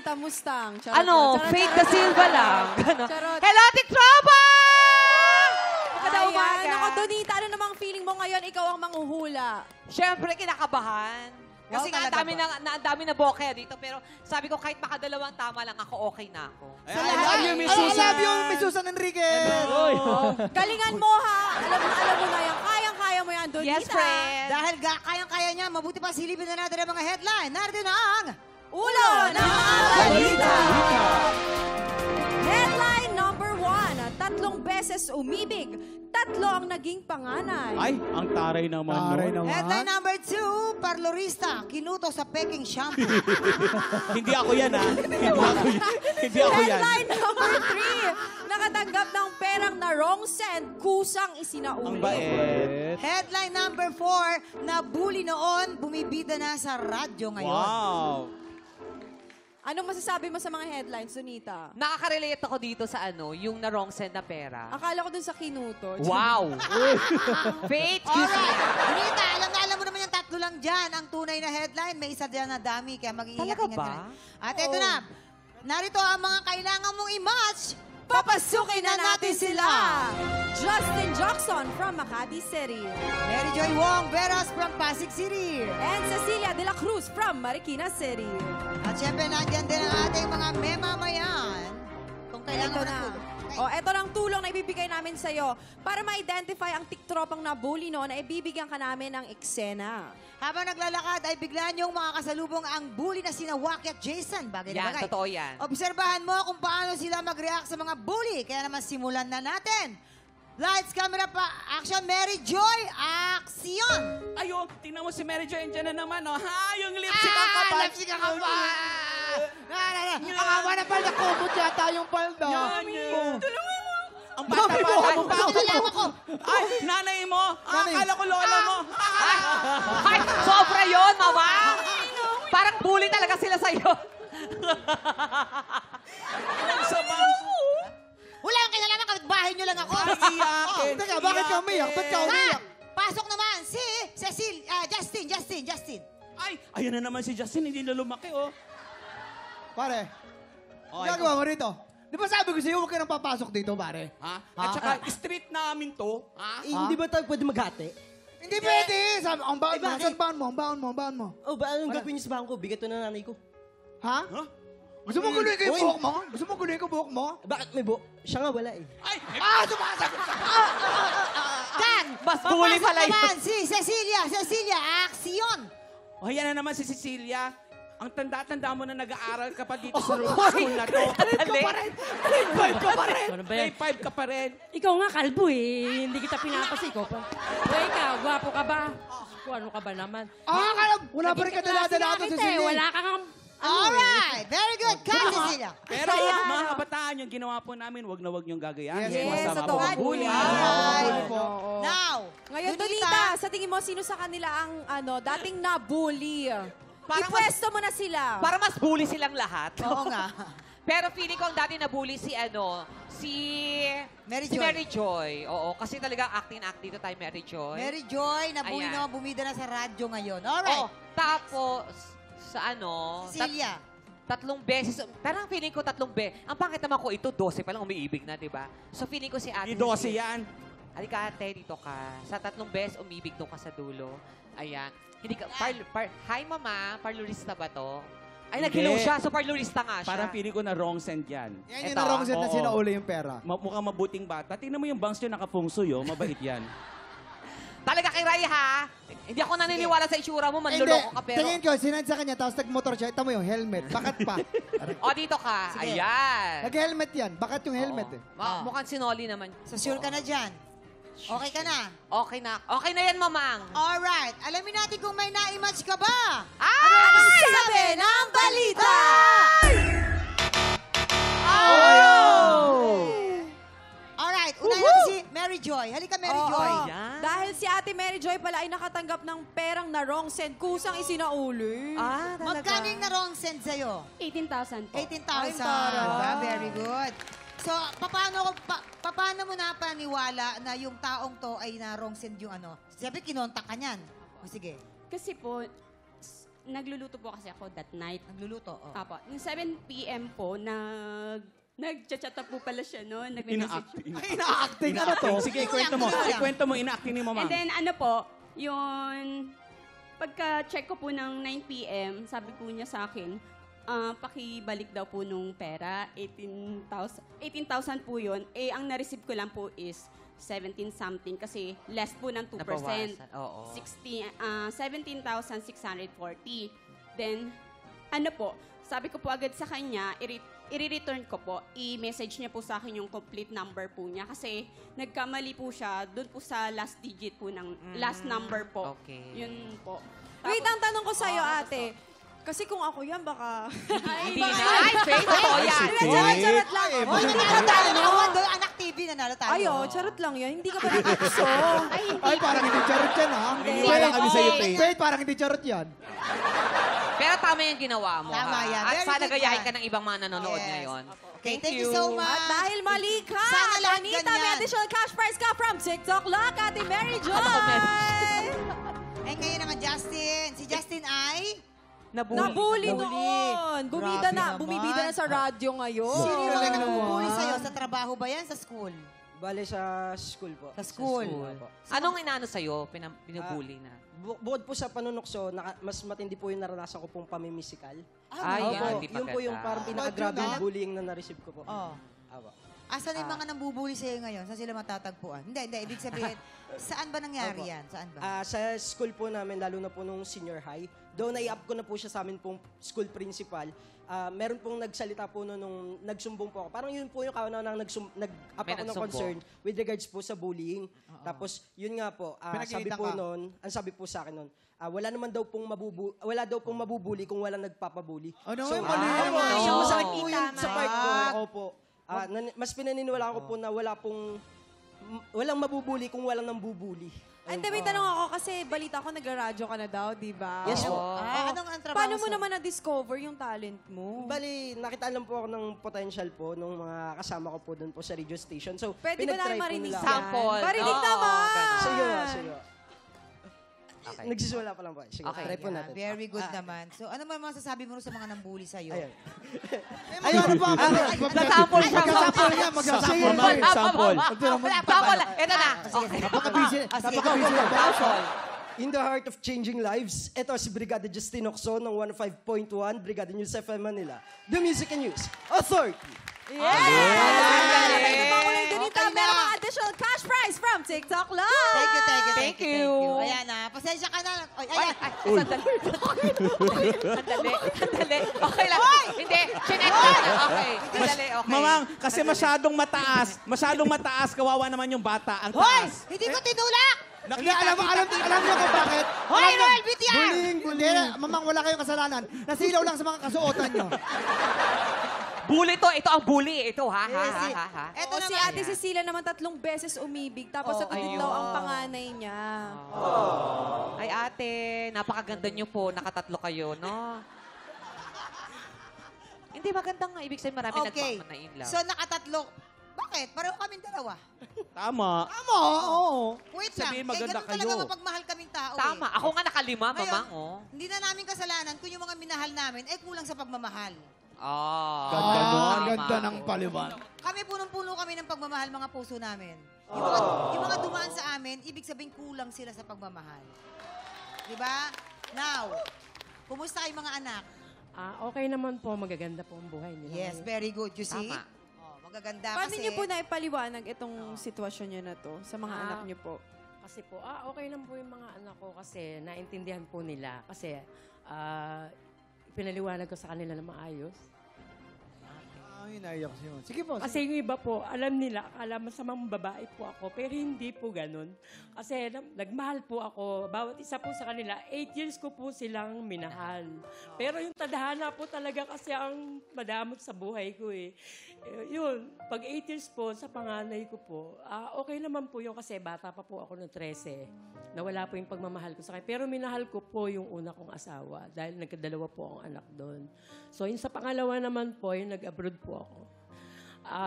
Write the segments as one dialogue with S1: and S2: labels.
S1: Donita Mustang. Charot,
S2: Ano,
S1: charot,
S2: Faith
S1: charot,
S2: da Silva
S1: charot.
S2: lang.
S1: Charot.
S2: Hello, Tiktropa! Maganda
S1: Ayan,
S2: umaga.
S1: ako, Donita, ano namang feeling mo ngayon? Ikaw ang manghuhula.
S2: Siyempre, kinakabahan. Kasi nga, ang dami na bokeh dito. Pero sabi ko, kahit makadalawang tama lang ako, okay na ako.
S3: I love you, Miss Susan. I love you, Miss Susan Enriquez.
S1: Galingan mo, ha? Alam mo na yan. Kayang-kaya mo yan, Donita.
S2: Yes, friend.
S4: Dahil kayang-kaya niya, mabuti pa silipin na natin ang mga headline. Narito na ang
S1: Ulo ng mga balita! Headline number 1. 3 beses umibig. 3 ang naging panganay.
S5: Ay, ang taray naman.
S3: Taray
S5: no?
S3: naman.
S4: headline number 2. Parlorista, kinuto sa peking shampoo.
S5: Hindi ako yan, ha? Hindi ako yan.
S1: Headline number 3. Nakatanggap ng perang na wrong send, kusang isinauli.
S5: Ang bait.
S4: Headline number 4. Nabully noon, bumibida na sa radyo ngayon.
S5: Wow.
S1: Anong masasabi mo sa mga headlines, Donita?
S2: Nakaka-relate ako dito sa yung na-wrong send na pera.
S1: Akala ko dun sa kinuto.
S2: Wow! Faith, excuse me.
S4: Alright. Bonita, alam mo naman yung 3 lang dyan. Ang tunay na headline, may isa dyan na dami. Kaya mag-iingat-ingat
S2: Talaga
S4: ka
S2: ba?
S4: na. At eto na. Narito ang mga kailangan mong i-match. Papasukin na natin sila.
S1: Justin Jackson from Makati City.
S4: Mary Joy Wong Veras from Pasig City.
S1: And Cecilia de la Cruz from Marikina City.
S4: At syempre, nandyan din ang ating mga memamayan. Kung kailangan
S1: Ito
S4: mo ng
S1: na.
S4: tulong.
S1: O, eto lang tulong na ibibigay namin sa'yo. Para ma-identify ang tiktropang nabully noon, ay bibigyan ka namin ng eksena.
S4: Habang naglalakad ay bigla niyong makakasalubong ang bully na sina Wacky at Jason. Bagay na
S2: Yan,
S4: bagay.
S2: totoo yan.
S4: Obserbahan mo kung paano sila mag-react sa mga bully. Kaya naman simulan na natin. Lights, camera pa, action, Mary Joy, action!
S5: Ayun, tingnan mo si Mary Jo, andyan na naman, oh. Ha, yung lipstick ang kapal.
S4: Lipstick ang kapal!
S3: Ang awa na palda, kumot yata yung palda.
S5: Yan. Tulungan mo. Ang
S3: Mami
S5: bata
S3: mo,
S5: pa.
S3: ang bata
S4: Kailangan ko!
S5: Ay, nanay mo. Akala ko lola mo.
S2: Ay, sobra yun, mama! Parang bully talaga sila sa'yo.
S5: Sa bangko.
S4: Wala kang kinalaman, kapitbahay niyo lang ako.
S5: Iyakin.
S3: Teka, bakit ka umiyak? Ba't ka umiyak?
S4: Pasok naman si Justin.
S5: Ay, ayan na naman si Justin. Hindi na lumaki, oh.
S3: Pare,
S5: Okay,
S3: gagawa mo rito. Di ba sabi ko sa'yo, huwag ka nang papasok dito, pare?
S5: Ha? At saka, street namin to. Ha?
S6: Hindi ba tayo pwede maghati?
S3: Hindi pwede! Sabi, ang baon mo,
S6: bakit?
S3: saan baon mo, ang baon mo.
S6: Oh, ba anong gagawin niyo sa bangko? Bigat to na nanay ko.
S3: Ha?
S5: Ha?
S3: Gusto mo guluhin ko yung
S6: Uy.
S3: buhok mo? Gusto mo guluhin ko buhok mo?
S6: Bakit may buhok? Siya nga wala eh.
S5: Ay,
S3: Sumasagot ka!
S4: Dan!
S2: Mas bully
S4: Papasok
S2: pala yun.
S4: naman si Cecilia, action!
S5: oh, yan na naman si Cecilia. Ang tanda-tanda mo na nag-aaral ka pa dito sa school na to.
S2: Grade
S5: ka pa rin. Grade 5 ka pa rin.
S7: Ano ba yan?
S5: Grade 5 ka pa rin.
S7: Ikaw nga, kalbo eh. Hindi kita pinapasik. Ikaw pa. Uy, ikaw, gwapo ka ba? Kung ano ka ba naman?
S3: Wala pa rin ka dala-dala ito, Cecilia.
S7: Wala ka nga...
S4: Alright, very good. Cut, Cecilia.
S5: Pero mga kabataan, yung ginawa po namin, wag na wag niyong gagayahin.
S3: Yes,
S5: Masama
S1: totoo.
S5: po ang bully.
S4: Alright.
S1: Oo.
S4: Now,
S1: Ngayon, Donita, sa tingin mo, sino sa kanila ang dating nabully?
S2: Parang
S1: Ipwesto mo na sila.
S2: Para mas bully silang lahat.
S4: Oo nga.
S2: Pero feeling ko ang dati na bully si
S4: Mary
S2: si
S4: Joy.
S2: Mary Joy. Oo, kasi talagang acting dito tayo Mary Joy.
S4: Mary Joy, nabuli
S2: Ayan.
S4: naman bumida na sa radyo ngayon. Alright.
S2: Oh, tapos sa
S4: Cecilia.
S2: 3 beses. Parang feeling ko 3 beses. Ang pangit naman ko ito, 12 pa lang umiibig na, di ba? So feeling ko si ate.
S5: Di 12 yan.
S2: Halika ate, dito ka. Sa 3 beses umibig doon ka sa dulo. Ayan. Hindi ka, hi mama, parlorista ba to? Ay,
S5: Hindi.
S2: nag-hello siya. So parlorista nga siya.
S5: Parang feeling ko na wrong send yan.
S3: Yan yung
S2: Ito,
S3: na-wrong set na
S5: oo.
S3: sinauli yung pera.
S5: Mukhang mabuting bata. Tingnan mo yung bangs nyo nakapungsoy, oh. Mabait yan.
S2: Talaga kay Ray, ha? Hindi ako naniniwala sa itsura mo, manloloko ka, pero...
S3: Tingin ko, sinad sa kanya, tapos nagmotor siya. Ito mo yung helmet. Bakat pa.
S2: O, dito ka.
S4: Sige.
S2: Ayan.
S3: Nag-helmet yan. Bakat yung helmet eh.
S2: Mukhang sinoli naman.
S4: So, sure ka na dyan. Okay ka na?
S2: Okay na. Okay na yan, mamang.
S4: Alright. Alamin natin kung may na-image ka ba.
S2: Ay!
S4: Ano ang sabi ng balita? Alright. Unahin natin si Mary Joy. Halika, Mary
S1: Oo.
S4: Joy.
S2: Yan.
S1: Dahil si Ate Mary Joy pala ay nakatanggap ng perang na wrong send, kusang isinauli.
S2: Ah, talaga.
S4: Magkano yung na-wrong send sa'yo?
S7: 18,000 po.
S4: 18,000.
S1: Ay,
S4: Diba? Very good. So, paano mo napaniwala na yung taong to ay na-wrong send yung ano? Siyempre, kinontak ka niyan. O sige.
S7: Kasi po,
S8: nagluluto po kasi ako that night.
S4: Nagluluto, oh.
S8: Apo. Yung 7 p.m. po, nag-chat po pala siya, no? Nag-message.
S5: Ina-acting. Ano to? Sige, kwento mo. Kwento mo, ina-acting ni Mama.
S8: And then, ano po, yung pagka-check ko po ng 9 p.m., sabi po niya sa akin, pakibalik daw po nung pera, 18,000 po yun. Eh, ang na-receive ko lang po is 17 something kasi less po ng 2%.
S2: Nabawasan, oo.
S8: 17,640. Then, ano po, sabi ko po agad sa kanya, i-return ko po, i-message niya po sa akin yung complete number po niya kasi nagkamali po siya doon po sa last digit po ng last number po.
S2: Okay.
S8: Yun po.
S1: Wait, ang tanong ko sa'yo, ate. Kasi kung ako yan, baka...
S2: Hindi na. Ay, Faith, totoo yan.
S1: Charot lang.
S4: Oh, hindi ka tayo. Doon, Anak TV, nanalo tayo.
S1: Ay, charot lang yan. Hindi ka pa nag-uso.
S3: Ay, parang hindi charot yan, ha?
S4: Naniniwala kami sa'yo, Faith.
S3: Faith, parang hindi charot yan.
S2: Pero tama yung ginawa mo.
S4: Tama
S2: ha?
S4: yan.
S2: At
S4: Very
S2: sana
S4: good
S2: gayahin
S4: yan.
S2: ka ng ibang mga nanonood
S4: Yes.
S2: ngayon.
S4: Okay, thank you so much.
S1: At dahil mali ka,
S4: Sana lahat
S1: Anita, may
S4: ganyan.
S1: additional cash prize ka from TikTok Lock, Ate Mary Joy.
S4: Eh, ngayon naman, Justin. Si Justin ay...
S1: Nabully noon.
S3: Grabe naman.
S1: Bumibida na sa radyo ngayon.
S4: Sino yung
S3: Galing
S4: mga
S3: naman.
S4: nabubuli sa'yo? Sa trabaho ba yan? Sa school?
S6: Bale sa school po.
S4: Sa school.
S6: Opo.
S2: Anong inaano sa'yo? Binubuli na?
S6: Bukod po sa panunokso, mas matindi po yung naranasan ko pong pamimisikal.
S2: Ay,
S6: Opo,
S2: yan, hindi pa
S6: yun po yung
S2: ganda.
S6: parang pinaka-grabe
S4: Bad
S6: yung
S4: yun,
S6: bullying na na-receive ko po.
S4: Oh.
S6: Opo.
S4: Asan yung mga nambubuli sa'yo ngayon? Saan sila matatagpuan? Hindi. Ibig sabihin, saan ba nangyari yan? Saan ba?
S6: Sa school po namin, lalo na po nung senior high, doon na-i-up ko na po siya sa amin pong school principal. Meron pong nagsalita po nung nagsumbong po ako. Parang yun po yung kauna nang nag-up
S2: May
S6: ako ng
S2: nagsumbong.
S6: concern with regards po sa bullying. Tapos, yun nga po, sabi
S3: Pinagalitan
S6: po
S3: ka?
S6: noon, ang sabi po sa akin noon, wala daw pong mabubuli kung walang nagpapabuli.
S3: Ano?
S6: So,
S3: Mali.
S6: so,
S2: Oo.
S6: masakit po yun
S1: Tama.
S6: sa part ko. Opo. Mas pinaniniwala ko po na walang mabubuli kung walang nambubuli.
S1: Ay, may tanong ako kasi balita ko nagra-radyo ka na daw, di ba?
S6: Yes po.
S4: Anong ang trabaho
S1: Paano mo
S4: sa-
S1: naman na-discover yung talent mo?
S6: Bali, nakita lang po ako ng potential po nung mga kasama ko po doon po sa radio station. So,
S1: Pwede ba
S6: pinag-try
S1: namin
S6: po
S1: marinig
S6: nila
S1: yan?
S6: ako.
S2: Sample.
S1: Marinig
S2: Oo,
S1: naman!
S2: ganun.
S6: Sige.
S2: Okay.
S6: Nagsisimula pa lang po. Sige,
S2: Okay.
S6: try po natin.
S4: Very good naman. So, ano man masasabi mo sa mga nambuli sa'yo?
S6: Ayun.
S3: Ay, ano pa?
S2: Nasample siya.
S3: Magsasample niya. Magsasample.
S2: Sample. Sample. Ito na. Okay.
S3: Napaka-busy. Napaka-busy.
S2: Sample.
S6: In the heart of changing lives, ito si Brigada Justin Ocson ng 105.1 Brigada News FM Manila. The Music and News Authority.
S1: Yes! Yes! Makulit din ito.
S4: Okay na.
S1: Meron mga additional cash prize from TikTok Live.
S4: Thank you. Ayan na. Pasensya ka na. Oy, ayan.
S2: Sandali. Sandali. Okay lang. Hindi. Chinek lang. Okay. Sandali. Okay.
S5: Mamang, kasi masyadong mataas, kawawa naman yung bata. Ang
S4: Hoy!
S5: taas.
S4: Hindi ko tinulak!
S3: Hindi, alam niyo kung bakit?
S4: Hoy, Roel BTR!
S3: Hindi, mamang wala kayong kasalanan. Nasilaw lang sa mga kasuotan niyo.
S2: Bully to. Ito ang bully. Ito, ha?
S4: Eto
S1: O, si
S4: naman.
S1: Ate Cecilia naman 3 beses umibig. Tapos
S4: Oh,
S1: ito din
S2: ayun.
S1: daw ang panganay niya.
S2: Ay, ate. Napakaganda niyo po. Nakatatlo kayo, no? Hindi, maganda nga. Ibig sabihin marami
S4: Okay.
S2: nagmamanain lang.
S4: So, nakatatlo. Bakit? Pareho kaming dalawa.
S5: Tama.
S3: Tama, oo.
S4: Wait lang.
S5: Sabihin, maganda
S4: ganun talaga
S5: kayo.
S4: mapagmahal kaming tao
S2: Tama. Ako nga nakalima,
S4: Ngayon,
S2: mamang, oh.
S4: Hindi na namin kasalanan kung yung mga minahal namin ay kulang sa pagmamahal.
S3: Ganda nun.
S2: Tama.
S3: Ganda ng paliwan.
S4: Kami punong-puno kami ng pagmamahal mga puso namin. Yung mga dumaan sa amin, ibig sabihin kulang sila sa pagmamahal. Di ba? Now, kumusta kayo mga anak?
S7: Okay naman po, magaganda po ang buhay nila.
S4: Yes, very good. You see?
S2: Tama.
S4: Oh, magaganda
S1: Paano
S4: kasi...
S1: niyo po naipaliwanag itong sitwasyon niyo na to sa mga anak niyo po?
S7: Kasi po, okay lang po yung mga anak ko kasi naintindihan po nila. Kasi pinaliwanag ko sa kanila na maayos.
S3: Ay, naiyak siya. Sige po.
S7: Kasi yung iba po, alam nila, alam masamang babae po ako, pero hindi po ganun. Kasi nagmahal po ako, bawat isa po sa kanila, 8 years ko po silang minahal. Pero yung tadhana po talaga kasi ang madamot sa buhay ko eh. Yun, pag 8 years po sa panganay ko po, okay naman po yun kasi bata pa po ako ng 13. Nawala po yung pagmamahal ko sa kanya. Pero minahal ko po yung una kong asawa dahil nagkadalawa po akong anak doon. So yung sa pangalawa naman po, yung nag-abroad po ako.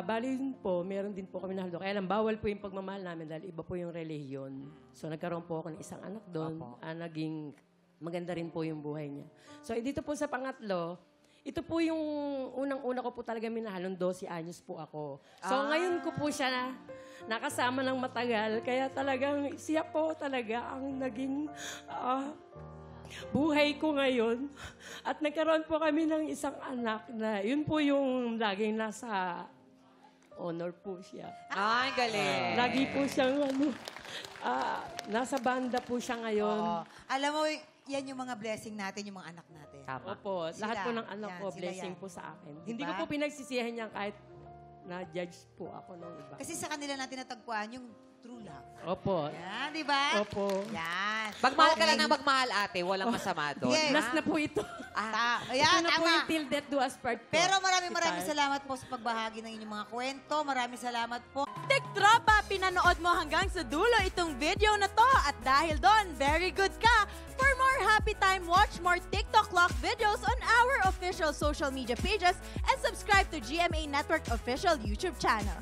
S7: Bali yun po, meron din po kami nahal doon. Kaya lang, bawal po yung pagmamahal namin dahil iba po yung relihiyon. So nagkaroon po ako ng isang anak doon. Naging maganda rin po yung buhay niya. So, dito po sa pangatlo, ito po yung unang-una ko po talaga minahal, nung 12 anyos po ako. So, ngayon ko po siya nakasama ng matagal, kaya talagang siya po talaga ang naging buhay ko ngayon. At nagkaroon po kami ng isang anak na yun po yung laging nasa honor po siya.
S2: Ay, galing.
S7: Lagi po siyang nasa banda po siya ngayon.
S4: Oo. Alam mo, yan yung mga blessing natin, yung mga anak natin.
S2: Tama.
S7: Opo,
S4: Sila.
S7: lahat po ng anak
S4: Yan,
S7: ko,
S4: sila
S7: blessing
S4: yan.
S7: po sa akin.
S4: Diba?
S7: Hindi ko po pinagsisihan niya kahit na-judge po ako ng iba.
S4: Kasi sa kanila natin natagpuan yung true love.
S7: Opo.
S4: Yan, di ba?
S7: Opo.
S4: Yan.
S2: Magmahal ka lang ng magmahal, ate. Walang masama doon.
S4: Yes.
S7: Last na po ito.
S4: Ayan,
S7: Ito na po
S4: tama.
S7: yung Till Death Do Us Part po.
S4: Pero maraming
S7: Si Tar.
S4: salamat po sa pagbahagi ng inyong mga kwento. Maraming salamat po.
S1: Tiktropa, pinanood mo hanggang sa dulo itong video na to. At dahil doon, very good ka. For more happy time, watch more TikTok Clock videos on our official social media pages and subscribe to GMA Network official YouTube channel.